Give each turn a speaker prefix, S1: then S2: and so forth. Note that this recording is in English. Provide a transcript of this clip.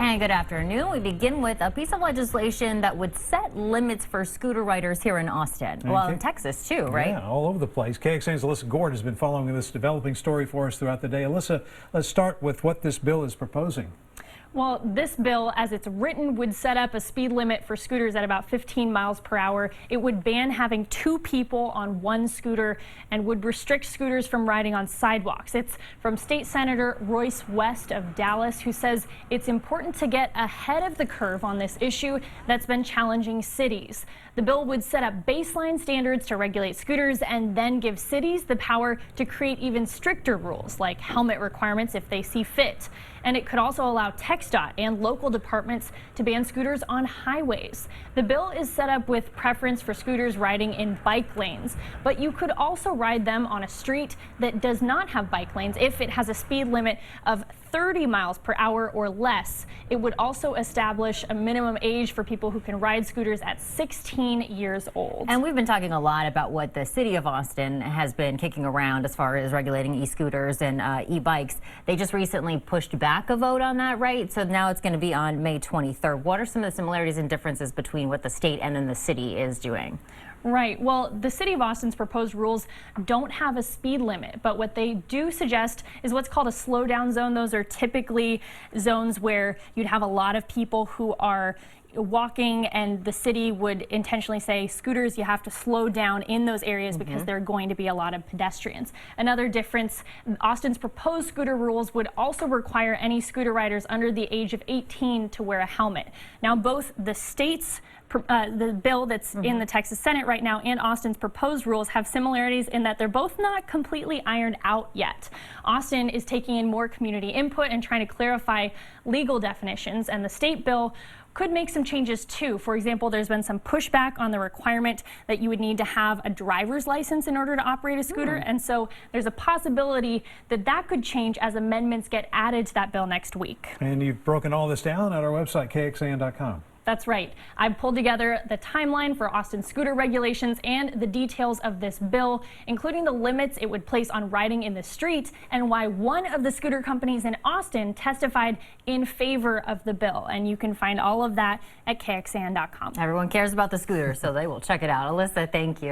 S1: And good afternoon. We begin with a piece of legislation that would set limits for scooter riders here in Austin. Well, in Texas too, right?
S2: Yeah, all over the place. KXAN's Alyssa Gord has been following this developing story for us throughout the day. Alyssa, let's start with what this bill is proposing.
S3: Well, this bill, as it's written, would set up a speed limit for scooters at about 15 miles per hour. It would ban having two people on one scooter and would restrict scooters from riding on sidewalks. It's from State Senator Royce West of Dallas, who says it's important to get ahead of the curve on this issue that's been challenging cities. The bill would set up baseline standards to regulate scooters and then give cities the power to create even stricter rules, like helmet requirements if they see fit. And it could also allow TxDOT and local departments to ban scooters on highways. The bill is set up with preference for scooters riding in bike lanes, but you could also ride them on a street that does not have bike lanes if it has a speed limit of 30 miles per hour or less. It would also establish a minimum age for people who can ride scooters at 16 years old.
S1: And we've been talking a lot about what the city of Austin has been kicking around as far as regulating e-scooters and e-bikes. They just recently pushed back a vote on that, right? So now it's going to be on May 23rd. What are some of the similarities and differences between what the state and then the city is doing?
S3: Right. Well, the city of Austin's proposed rules don't have a speed limit, but what they do suggest is what's called a slow down zone. Those are typically zones where you'd have a lot of people who are walking, and the city would intentionally say, scooters, you have to slow down in those areas because there are going to be a lot of pedestrians. Another difference, Austin's proposed scooter rules would also require any scooter riders under the age of 18 to wear a helmet. Now, both the state's the bill that's in the Texas Senate right now and Austin's proposed rules have similarities in that they're both not completely ironed out yet. Austin is taking in more community input and trying to clarify legal definitions, and the state bill could make some changes too. For example, there's been some pushback on the requirement that you would need to have a driver's license in order to operate a scooter. And so there's a possibility that that could change as amendments get added to that bill next week.
S2: And you've broken all this down at our website, KXAN.com.
S3: That's right. I've pulled together the timeline for Austin scooter regulations and the details of this bill, including the limits it would place on riding in the street and why one of the scooter companies in Austin testified in favor of the bill. And you can find all of that at KXAN.com.
S1: Everyone cares about the scooter, so they will check it out. Alyssa, thank you.